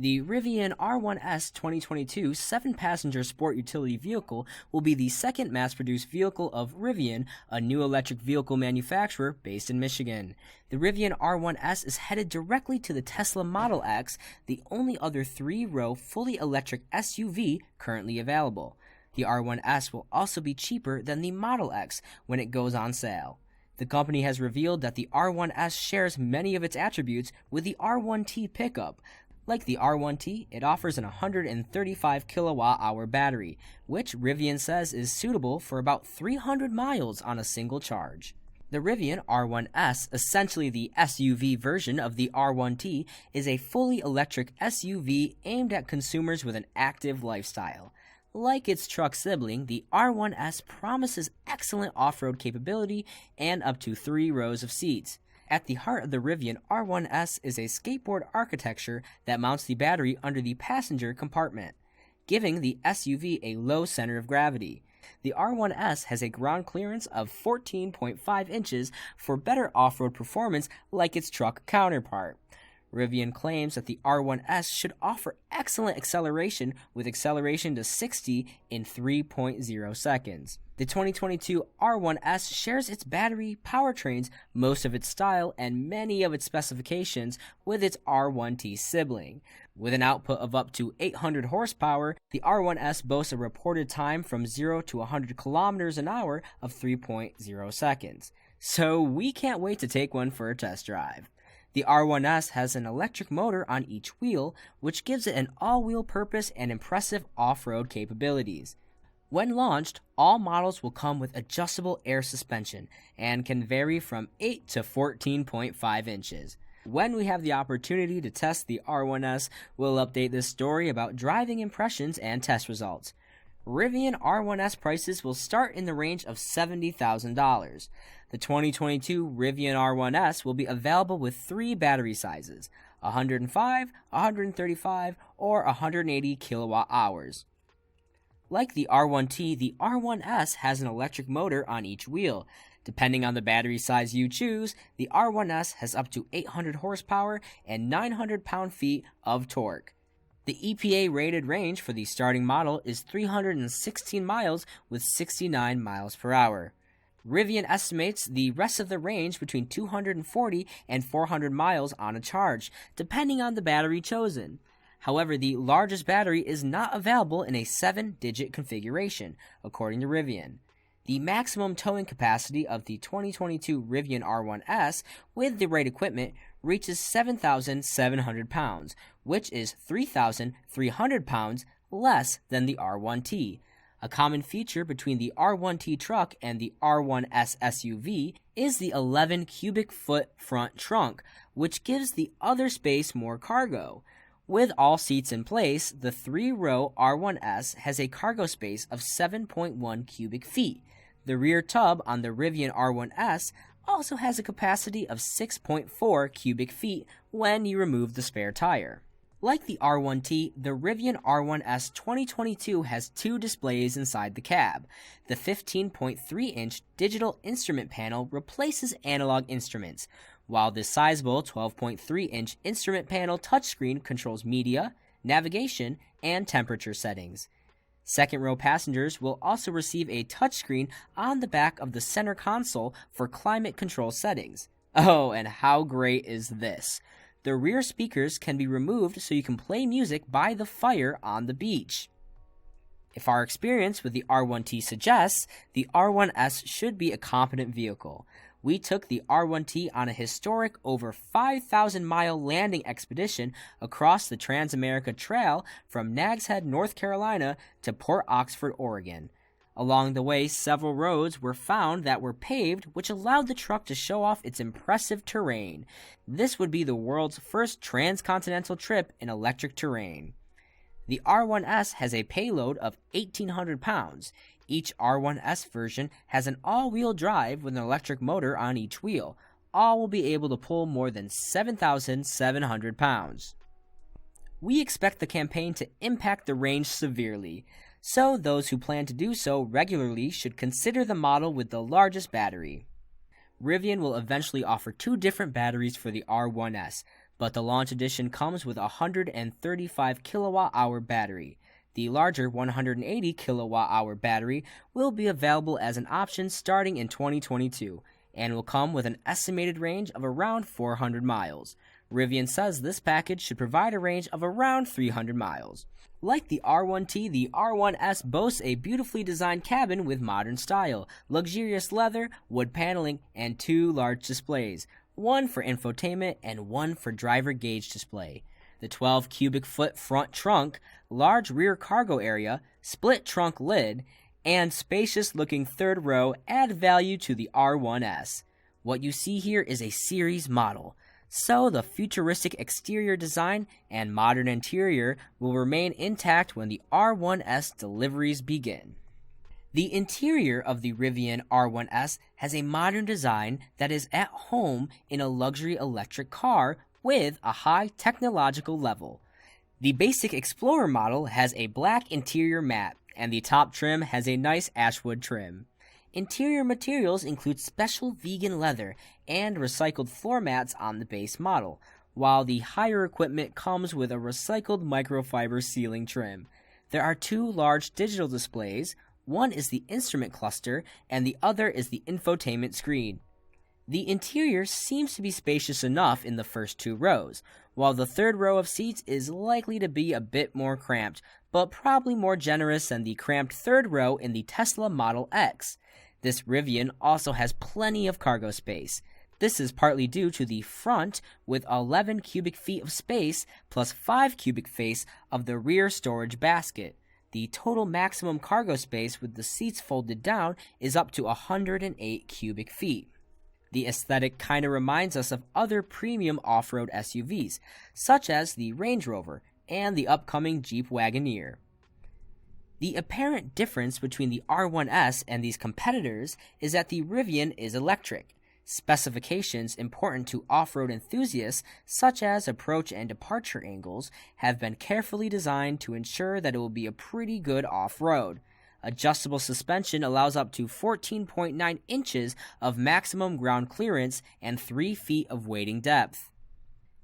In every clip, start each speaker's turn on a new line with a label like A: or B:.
A: The Rivian R1S 2022 7-passenger sport utility vehicle will be the second mass-produced vehicle of Rivian, a new electric vehicle manufacturer based in Michigan. The Rivian R1S is headed directly to the Tesla Model X, the only other 3-row fully electric SUV currently available. The R1S will also be cheaper than the Model X when it goes on sale. The company has revealed that the R1S shares many of its attributes with the R1T pickup. Like the R1T, it offers an 135 kilowatt-hour battery, which Rivian says is suitable for about 300 miles on a single charge. The Rivian R1S, essentially the SUV version of the R1T, is a fully electric SUV aimed at consumers with an active lifestyle. Like its truck sibling, the R1S promises excellent off-road capability and up to 3 rows of seats. At the heart of the Rivian R1S is a skateboard architecture that mounts the battery under the passenger compartment, giving the SUV a low center of gravity. The R1S has a ground clearance of 14.5 inches for better off-road performance like its truck counterpart. Rivian claims that the R1S should offer excellent acceleration with acceleration to 60 in 3.0 seconds. The 2022 R1S shares its battery, powertrains, most of its style, and many of its specifications with its R1T sibling. With an output of up to 800 horsepower, the R1S boasts a reported time from 0 to 100 kilometers an hour of 3.0 seconds. So we can't wait to take one for a test drive. The R1S has an electric motor on each wheel, which gives it an all-wheel purpose and impressive off-road capabilities. When launched, all models will come with adjustable air suspension and can vary from 8 to 14.5 inches. When we have the opportunity to test the R1S, we'll update this story about driving impressions and test results. Rivian R1S prices will start in the range of $70,000. The 2022 Rivian R1S will be available with 3 battery sizes, 105, 135, or 180 kilowatt hours. Like the R1T, the R1S has an electric motor on each wheel. Depending on the battery size you choose, the R1S has up to 800 horsepower and 900 pound-feet of torque. The EPA-rated range for the starting model is 316 miles with 69 miles per hour. Rivian estimates the rest of the range between 240 and 400 miles on a charge, depending on the battery chosen. However, the largest battery is not available in a 7-digit configuration, according to Rivian. The maximum towing capacity of the 2022 Rivian R1S with the right equipment reaches 7,700 pounds, which is 3,300 pounds less than the R1T. A common feature between the R1T truck and the R1S SUV is the 11 cubic foot front trunk, which gives the other space more cargo. With all seats in place, the 3-row R1S has a cargo space of 7.1 cubic feet. The rear tub on the Rivian R1S also has a capacity of 6.4 cubic feet when you remove the spare tire. Like the R1T, the Rivian R1S 2022 has 2 displays inside the cab. The 15.3-inch digital instrument panel replaces analog instruments, while the sizable 12.3-inch instrument panel touchscreen controls media, navigation, and temperature settings. Second-row passengers will also receive a touchscreen on the back of the center console for climate control settings. Oh, and how great is this? The rear speakers can be removed so you can play music by the fire on the beach. If our experience with the R1T suggests, the R1S should be a competent vehicle. We took the R1T on a historic over 5,000-mile landing expedition across the Trans-America Trail from Nags Head, North Carolina to Port Oxford, Oregon. Along the way, several roads were found that were paved, which allowed the truck to show off its impressive terrain. This would be the world's first transcontinental trip in electric terrain. The R1S has a payload of 1,800 pounds. Each R1S version has an all-wheel drive with an electric motor on each wheel. All will be able to pull more than 7,700 pounds. We expect the campaign to impact the range severely, so those who plan to do so regularly should consider the model with the largest battery. Rivian will eventually offer 2 different batteries for the R1S, but the launch edition comes with a 135 kilowatt-hour battery. The larger 180 kilowatt-hour battery will be available as an option starting in 2022 and will come with an estimated range of around 400 miles. Rivian says this package should provide a range of around 300 miles. Like the R1T, the R1S boasts a beautifully designed cabin with modern style, luxurious leather, wood paneling, and 2 large displays, one for infotainment and one for driver gauge display. The 12 cubic foot front trunk, large rear cargo area, split trunk lid, and spacious looking third row add value to the R1S. What you see here is a series model, so the futuristic exterior design and modern interior will remain intact when the R1S deliveries begin. The interior of the Rivian R1S has a modern design that is at home in a luxury electric car with a high technological level. The basic Explorer model has a black interior matte, and the top trim has a nice ashwood trim. Interior materials include special vegan leather and recycled floor mats on the base model, while the higher equipment comes with a recycled microfiber ceiling trim. There are 2 large digital displays. One is the instrument cluster, and the other is the infotainment screen. The interior seems to be spacious enough in the first 2 rows, while the third row of seats is likely to be a bit more cramped, but probably more generous than the cramped third row in the Tesla Model X. This Rivian also has plenty of cargo space. This is partly due to the front with 11 cubic feet of space plus 5 cubic feet of the rear storage basket. The total maximum cargo space with the seats folded down is up to 108 cubic feet. The aesthetic kinda reminds us of other premium off-road SUVs, such as the Range Rover and the upcoming Jeep Wagoneer. The apparent difference between the R1S and these competitors is that the Rivian is electric. Specifications important to off-road enthusiasts, such as approach and departure angles, have been carefully designed to ensure that it will be a pretty good off-road. Adjustable suspension allows up to 14.9 inches of maximum ground clearance and 3 feet of wading depth.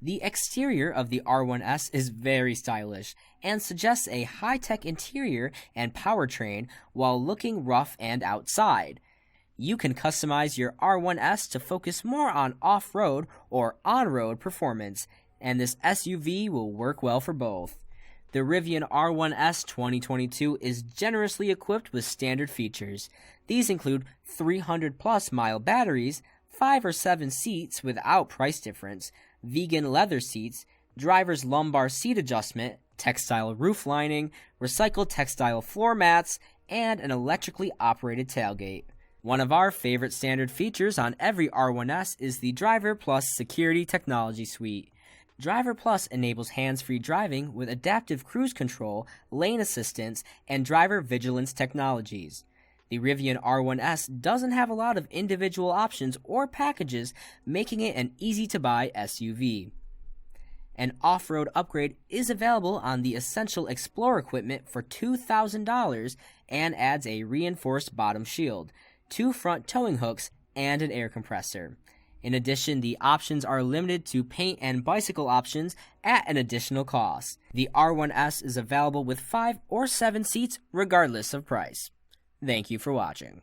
A: The exterior of the R1S is very stylish and suggests a high-tech interior and powertrain while looking rough and outside. You can customize your R1S to focus more on off-road or on-road performance, and this SUV will work well for both. The Rivian R1S 2022 is generously equipped with standard features. These include 300-plus mile batteries, 5 or 7 seats without price difference, vegan leather seats, driver's lumbar seat adjustment, textile roof lining, recycled textile floor mats, and an electrically operated tailgate. One of our favorite standard features on every R1S is the Driver Plus Security Technology Suite. Driver Plus enables hands-free driving with adaptive cruise control, lane assistance, and driver vigilance technologies. The Rivian R1S doesn't have a lot of individual options or packages, making it an easy-to-buy SUV. An off-road upgrade is available on the Essential Explorer equipment for $2,000 and adds a reinforced bottom shield, 2 front towing hooks, and an air compressor. In addition, the options are limited to paint and bicycle options at an additional cost. The R1S is available with 5 or 7 seats regardless of price. Thank you for watching.